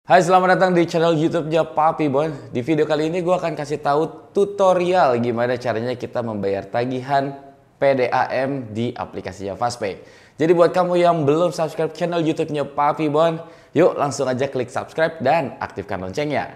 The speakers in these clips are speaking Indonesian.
Hai, selamat datang di channel YouTube-nya Papi Bon. Di video kali ini gue akan kasih tahu tutorial gimana caranya kita membayar tagihan PDAM di aplikasinya Fastpay. Jadi buat kamu yang belum subscribe channel YouTube-nya Papi Bon, yuk langsung aja klik subscribe dan aktifkan loncengnya.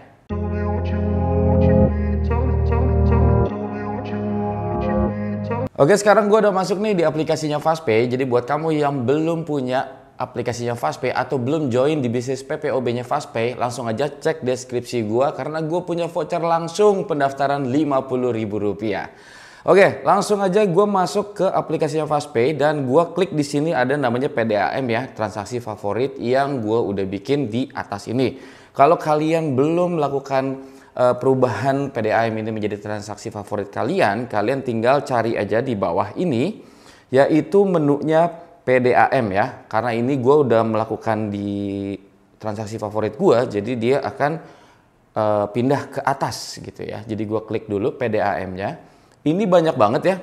Oke, sekarang gue udah masuk nih di aplikasinya Fastpay. Jadi buat kamu yang belum punya aplikasinya Fastpay atau belum join di bisnis PPOB-nya Fastpay, langsung aja cek deskripsi gua karena gue punya voucher langsung pendaftaran Rp50.000. Oke, langsung aja gue masuk ke aplikasinya Fastpay dan gue klik di sini ada namanya PDAM ya, transaksi favorit yang gue udah bikin di atas ini. Kalau kalian belum melakukan perubahan PDAM ini menjadi transaksi favorit kalian tinggal cari aja di bawah ini, yaitu menunya PDAM ya, karena ini gue udah melakukan di transaksi favorit gue, jadi dia akan pindah ke atas gitu ya. Jadi gue klik dulu PDAM-nya. Ini banyak banget ya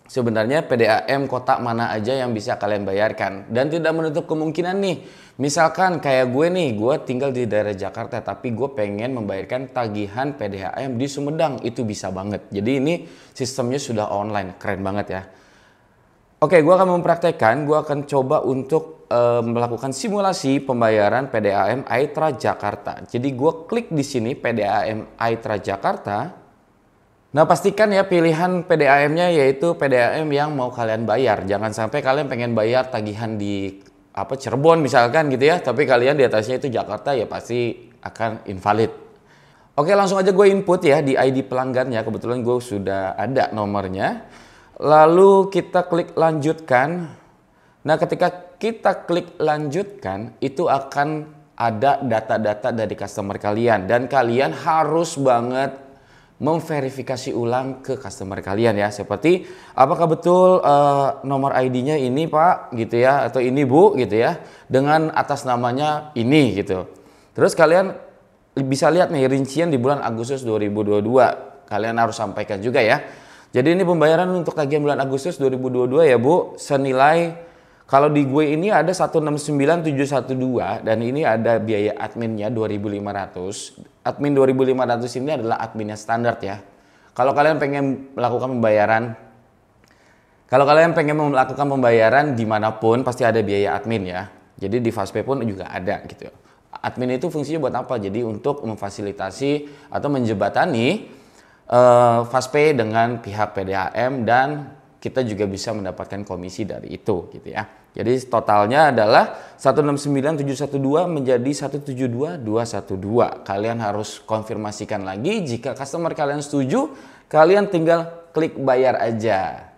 sebenarnya PDAM kotak mana aja yang bisa kalian bayarkan, dan tidak menutup kemungkinan nih, misalkan kayak gue nih, gue tinggal di daerah Jakarta tapi gue pengen membayarkan tagihan PDAM di Sumedang, itu bisa banget. Jadi ini sistemnya sudah online, keren banget ya. Oke, gue akan mempraktekkan, gue akan coba untuk melakukan simulasi pembayaran PDAM Aitra Jakarta. Jadi gue klik di sini PDAM Aitra Jakarta. Nah, pastikan ya pilihan PDAM-nya yaitu PDAM yang mau kalian bayar. Jangan sampai kalian pengen bayar tagihan di Cirebon misalkan gitu ya, tapi kalian di atasnya itu Jakarta, ya pasti akan invalid. Oke, langsung aja gue input ya di ID pelanggannya. Kebetulan gue sudah ada nomornya. Lalu kita klik lanjutkan. Nah, ketika kita klik lanjutkan, itu akan ada data-data dari customer kalian. Dan kalian harus banget memverifikasi ulang ke customer kalian ya. Seperti apakah betul nomor ID-nya ini Pak gitu ya, atau ini Bu gitu ya, dengan atas namanya ini gitu. Terus kalian bisa lihat nih rincian di bulan Agustus 2022. Kalian harus sampaikan juga ya. Jadi ini pembayaran untuk tagihan bulan Agustus 2022 ya Bu, senilai kalau di gue ini ada 169.712 dan ini ada biaya adminnya 2.500. Admin 2.500 ini adalah adminnya standar ya. Kalau kalian pengen melakukan pembayaran dimanapun pasti ada biaya admin ya. Jadi di Fastpay pun juga ada gitu. Admin itu fungsinya buat apa? Jadi untuk memfasilitasi atau menjembatani Fastpay dengan pihak PDAM, dan kita juga bisa mendapatkan komisi dari itu gitu ya. Jadi totalnya adalah 169.712 menjadi 172.212. Kalian harus konfirmasikan lagi. Jika customer kalian setuju, kalian tinggal klik bayar aja.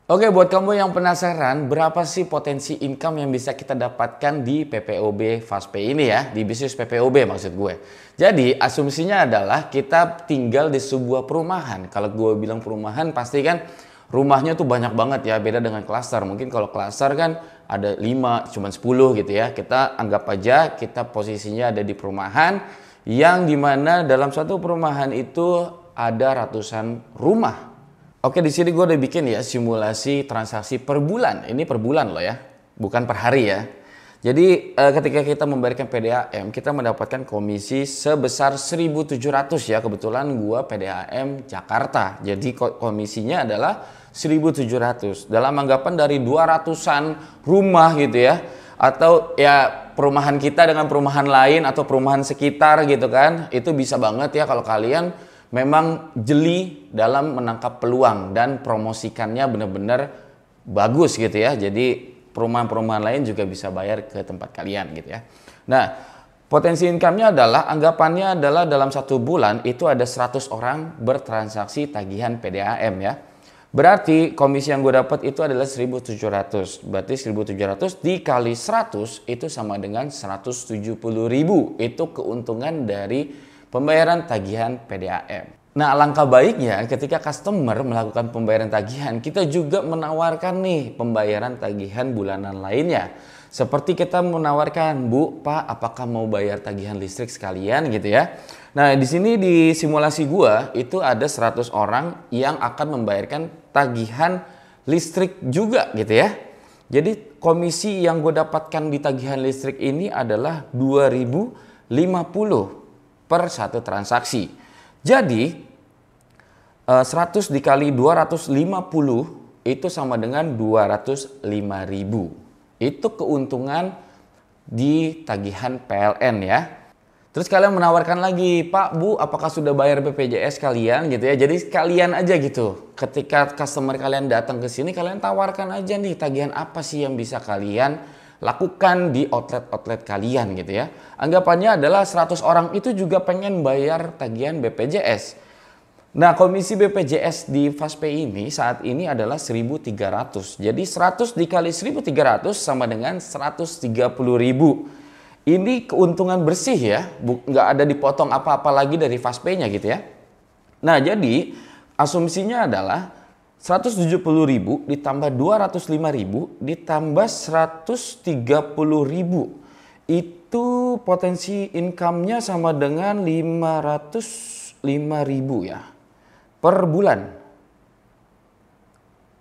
Oke, buat kamu yang penasaran berapa sih potensi income yang bisa kita dapatkan di PPOB Fastpay ini ya, di bisnis PPOB maksud gue. Jadi asumsinya adalah kita tinggal di sebuah perumahan. Kalau gue bilang perumahan pasti kan rumahnya tuh banyak banget ya, beda dengan klaster. Mungkin kalau klaster kan ada 5, cuma 10 gitu ya. Kita anggap aja kita posisinya ada di perumahan yang dimana dalam satu perumahan itu ada ratusan rumah. Oke, di sini gue udah bikin ya simulasi transaksi per bulan. Ini per bulan loh ya, bukan per hari ya. Jadi ketika kita membayarkan PDAM, kita mendapatkan komisi sebesar 1.700 ya. Kebetulan gue PDAM Jakarta, jadi komisinya adalah 1.700. Dalam anggapan dari 200-an rumah gitu ya. Atau ya perumahan kita dengan perumahan lain atau perumahan sekitar gitu kan. Itu bisa banget ya kalau kalian memang jeli dalam menangkap peluang dan promosikannya benar-benar bagus gitu ya. Jadi perumahan-perumahan lain juga bisa bayar ke tempat kalian gitu ya. Nah, potensi income-nya adalah anggapannya adalah dalam satu bulan itu ada 100 orang bertransaksi tagihan PDAM ya. Berarti komisi yang gue dapat itu adalah 1.700. Berarti 1.700 dikali 100 itu sama dengan 170.000. Itu keuntungan dari pembayaran tagihan PDAM. Nah, alangkah baiknya ketika customer melakukan pembayaran tagihan, kita juga menawarkan nih pembayaran tagihan bulanan lainnya. Seperti kita menawarkan, Bu, Pak, apakah mau bayar tagihan listrik sekalian gitu ya. Nah, di sini di simulasi gua itu ada 100 orang yang akan membayarkan tagihan listrik juga gitu ya. Jadi komisi yang gue dapatkan di tagihan listrik ini adalah 2.050 per satu transaksi. Jadi 100 dikali 250 itu sama dengan 205.000. Itu keuntungan di tagihan PLN ya. Terus kalian menawarkan lagi, Pak, Bu, apakah sudah bayar BPJS kalian gitu ya. Jadi kalian aja gitu. Ketika customer kalian datang ke sini, kalian tawarkan aja nih tagihan apa sih yang bisa kalian lakukan di outlet-outlet kalian gitu ya. Anggapannya adalah 100 orang itu juga pengen bayar tagihan BPJS. Nah, komisi BPJS di Fastpay ini saat ini adalah 1.300. Jadi 100 dikali 1.300 sama dengan 130.000. Ini keuntungan bersih ya, nggak ada dipotong apa-apa lagi dari Fastpay-nya gitu ya. Nah, jadi asumsinya adalah 170.000 ditambah 205.000 ditambah 130.000. Itu potensi income-nya sama dengan 505.000 ya per bulan.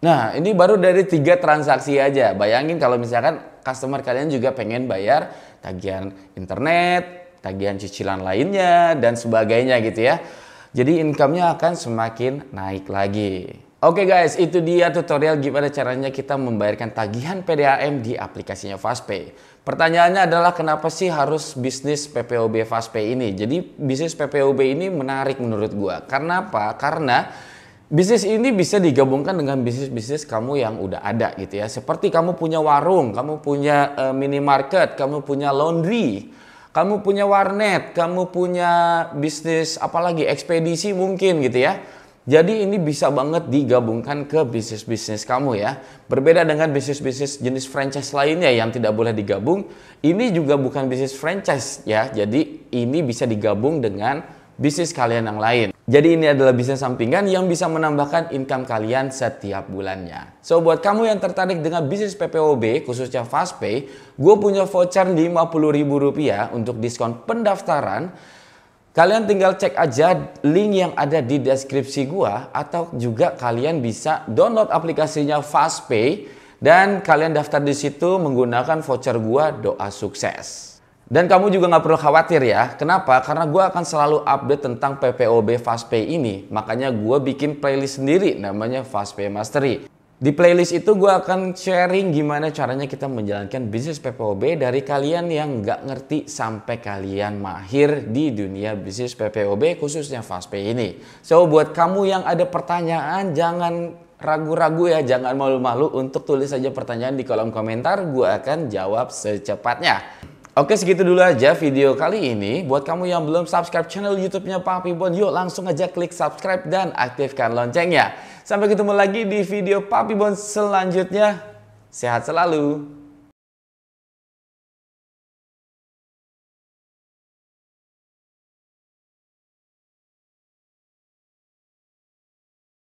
Nah, ini baru dari 3 transaksi aja. Bayangin kalau misalkan customer kalian juga pengen bayar tagihan internet, tagihan cicilan lainnya, dan sebagainya gitu ya. Jadi income-nya akan semakin naik lagi. Oke guys, itu dia tutorial gimana caranya kita membayarkan tagihan PDAM di aplikasinya Fastpay. Pertanyaannya adalah kenapa sih harus bisnis PPOB Fastpay ini? Jadi bisnis PPOB ini menarik menurut gua. Karena apa? Karena bisnis ini bisa digabungkan dengan bisnis-bisnis kamu yang udah ada gitu ya. Seperti kamu punya warung, kamu punya minimarket, kamu punya laundry, kamu punya warnet, kamu punya bisnis apalagi ekspedisi mungkin gitu ya. Jadi ini bisa banget digabungkan ke bisnis-bisnis kamu ya. Berbeda dengan bisnis-bisnis jenis franchise lainnya yang tidak boleh digabung. Ini juga bukan bisnis franchise ya. Jadi ini bisa digabung dengan bisnis kalian yang lain. Jadi ini adalah bisnis sampingan yang bisa menambahkan income kalian setiap bulannya. So buat kamu yang tertarik dengan bisnis PPOB khususnya Fastpay, gue punya voucher Rp50.000 untuk diskon pendaftaran. Kalian tinggal cek aja link yang ada di deskripsi gue, atau juga kalian bisa download aplikasinya Fastpay dan kalian daftar di situ menggunakan voucher gue Doa Sukses. Dan kamu juga nggak perlu khawatir ya. Kenapa? Karena gue akan selalu update tentang PPOB Fastpay ini. Makanya gue bikin playlist sendiri namanya Fastpay Mastery. Di playlist itu gue akan sharing gimana caranya kita menjalankan bisnis PPOB dari kalian yang nggak ngerti sampai kalian mahir di dunia bisnis PPOB khususnya Fastpay ini. So buat kamu yang ada pertanyaan jangan ragu-ragu ya, jangan malu-malu untuk tulis saja pertanyaan di kolom komentar. Gue akan jawab secepatnya. Oke, segitu dulu aja video kali ini. Buat kamu yang belum subscribe channel YouTube-nya Papi Bon, yuk langsung aja klik subscribe dan aktifkan loncengnya. Sampai ketemu lagi di video Papi Bon selanjutnya. Sehat selalu.